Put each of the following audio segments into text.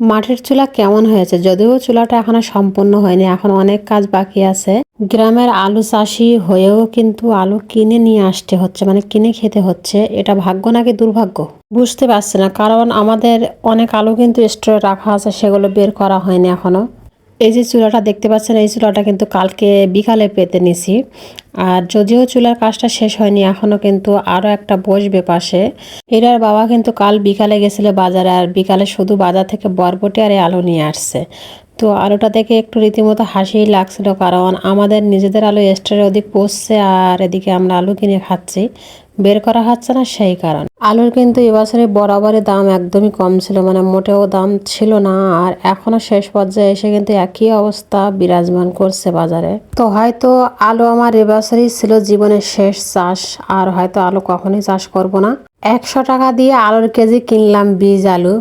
মাটির চুলা কেমন হয়েছে? যদিও চুলাটা এখনো সম্পূর্ণ হয়নি, এখন অনেক কাজ বাকি আছে। গ্রামের আলু চাষি হয়েও কিন্তু আলু কিনে নিয়ে আসতে হচ্ছে, মানে কিনে খেতে হচ্ছে। এটা ভাগ্য নাকি দুর্ভাগ্য বুঝতে পারছি না, কারণ আমাদের অনেক আলু কিন্তু স্টোরে রাখা আছে, সেগুলো বের করা হয়নি এখনো। এই যে চুলাটা দেখতে পাচ্ছেন, এই চুলাটা কিন্তু কালকে বিকালে পেতে নিছি। আর যদিও চুলার কাজটা শেষ হয়নি এখনো, কিন্তু আরও একটা বসবে পাশে। এরার বাবা কিন্তু কাল বিকালে গেছিল বাজারে, আর বিকালে শুধু বাজার থেকে বরবটি আর এই আলু নিয়ে আসছে। তো আলুটা দেখে একটু রীতিমতো হাসিই লাগছিল, কারণ আমাদের নিজেদের আলু স্টোরে ওদিক পচছে, আর এদিকে আমরা আলু কিনে খাচ্ছি, বের করা হচ্ছে না, সেই কারণ। আলুর কিন্তু এবছরে বরাবরের দাম একদমই কম ছিল, মানে মোটেও দাম ছিল না। আর এখনো শেষ পর্যায়ে এসে কিন্তু একই অবস্থা বিরাজমান করছে বাজারে। তো হয়তো আলু আমার এবছরই ছিল জীবনের শেষ চাষ, আর হয়তো আলু কখনোই চাষ করব না। 100 টাকা দিয়ে আলুর কেজি কিনলাম, বীজ আলু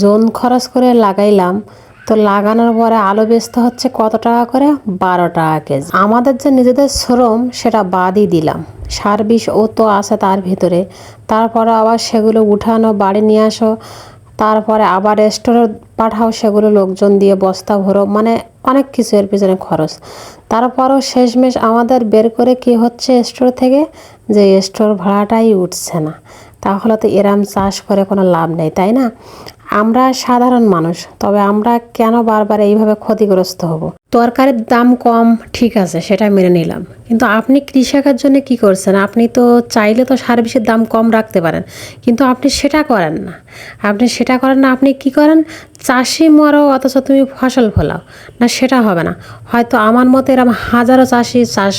জোন খরচ করে লাগাইলাম। তো লাগানোর পরে আলু বেচতে হচ্ছে কত টাকা করে? 12 টাকা কেজি। আমাদের যে নিজেদের শ্রম সেটা বাদই দিলাম, সার বিষ ও তো আছে তার ভিতরে। তারপরে আবার সেগুলো উঠানো, বাড়ি নিয়ে আসো, তারপরে আবার স্টোরে পাঠাও, সেগুলো লোকজন দিয়ে বস্তা ভরো, মানে অনেক কিছু এর পিছনে খরচ। তারপরও শেষমেশ আমাদের বের করে কি হচ্ছে স্টোর থেকে, যে স্টোর ভাড়াটাই উঠছে না। তাহলে তো এরম চাষ করে কোনো লাভ নেই, তাই না? আমরা সাধারণ মানুষ, তবে আমরা কেন বারবার এইভাবে ক্ষতিগ্রস্ত হব? তরকারির দাম কম, ঠিক আছে, সেটা মেনে নিলাম, কিন্তু আপনি কৃষকের জন্য কি করছেন? আপনি তো চাইলে তো সার বিষের দাম কম রাখতে পারেন, কিন্তু আপনি সেটা করেন না। আপনি কি করেন? চাষি মরো অথচ তুমি ফসল ফলাও না, সেটা হবে না। হয়তো আমার মতো এরকম হাজারো চাষি চাষ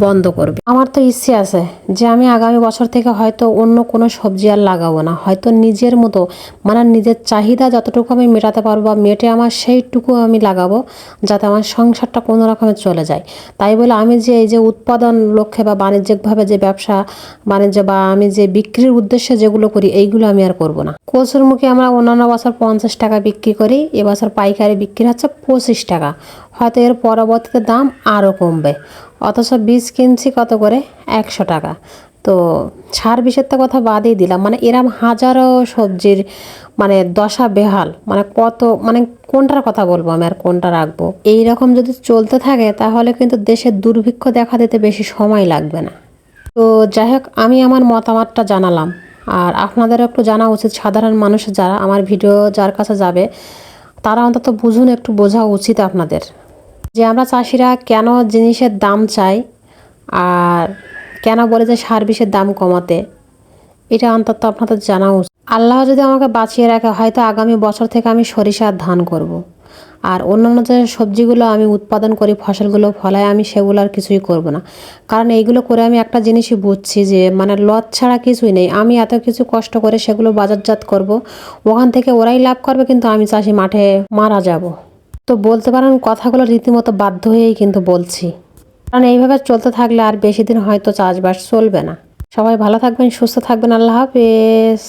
বন্ধ করবে। আমার তো ইচ্ছে আছে যে আমি আগামী বছর থেকে হয়তো অন্য কোনো সবজি আর লাগাবো না, হয়তো নিজের মতো, মানে নিজের চাহিদা যতটুকু আমি মেটাতে পারবো বা মেটে আমার সেইটুকু আমি লাগাবো, যাতে আমার সংসারটা কোনো রকমে চলে যায়। তাই বলে আমি যে এই যে উৎপাদন লক্ষ্যে বা বাণিজ্যিকভাবে যে ব্যবসা বাণিজ্য বা আমি যে বিক্রির উদ্দেশ্যে যেগুলো করি, এইগুলো আমি আর করব না। কচুর মুখে আমরা অন্যান্য বছর 50 টাকা বিক্রি করি, এবছর পাইকারি বিক্রি হচ্ছে 25 টাকা। হয়তো এর পরবর্তীতে দাম আরও কমবে, অথচ বীজ কিনছি কত করে? 100 টাকা। তো সার বিষের তো কথা বাদই দিলাম, মানে এরম হাজারো সবজির মানে দশা বেহাল, মানে কত, মানে কোনটার কথা বলবো আমি আর কোনটা রাখবো? এই রকম যদি চলতে থাকে তাহলে কিন্তু দেশের দুর্ভিক্ষ দেখা দিতে বেশি সময় লাগবে না। তো যাই হোক, আমি আমার মতামতটা জানালাম, আর আপনাদেরও একটু জানা উচিত। সাধারণ মানুষ যারা আমার ভিডিও যার কাছে যাবে, তারা অন্তত বুঝুন, একটু বোঝা উচিত আপনাদের যে আমরা চাষিরা কেন জিনিসের দাম চাই, আর কেন বলে যে সার বিষের দাম কমাতে। এটা অন্তত আপনাদের জানা উচিত। আল্লাহ যদি আমাকে বাঁচিয়ে রাখে, হয়তো আগামী বছর থেকে আমি সরিষা আর ধান করব। আর অন্যান্য যে সবজিগুলো আমি উৎপাদন করি, ফসলগুলো ফলাই, আমি সেগুলো আর কিছুই করব না। কারণ এইগুলো করে আমি একটা জিনিসই বুঝছি যে মানে লস ছাড়া কিছুই নেই। আমি এত কিছু কষ্ট করে সেগুলো বাজারজাত করব, ওখান থেকে ওরাই লাভ করবে, কিন্তু আমি চাষি মাঠে মারা যাব। তো বলতে পারেন কথাগুলো রীতিমতো বাধ্য হয়েই কিন্তু বলছি, কারণ এইভাবে চলতে থাকলে আর বেশি দিন হয়তো চাষবাস চলবে না। সবাই ভালো থাকবেন, সুস্থ থাকবেন, আল্লাহ হাফেজ।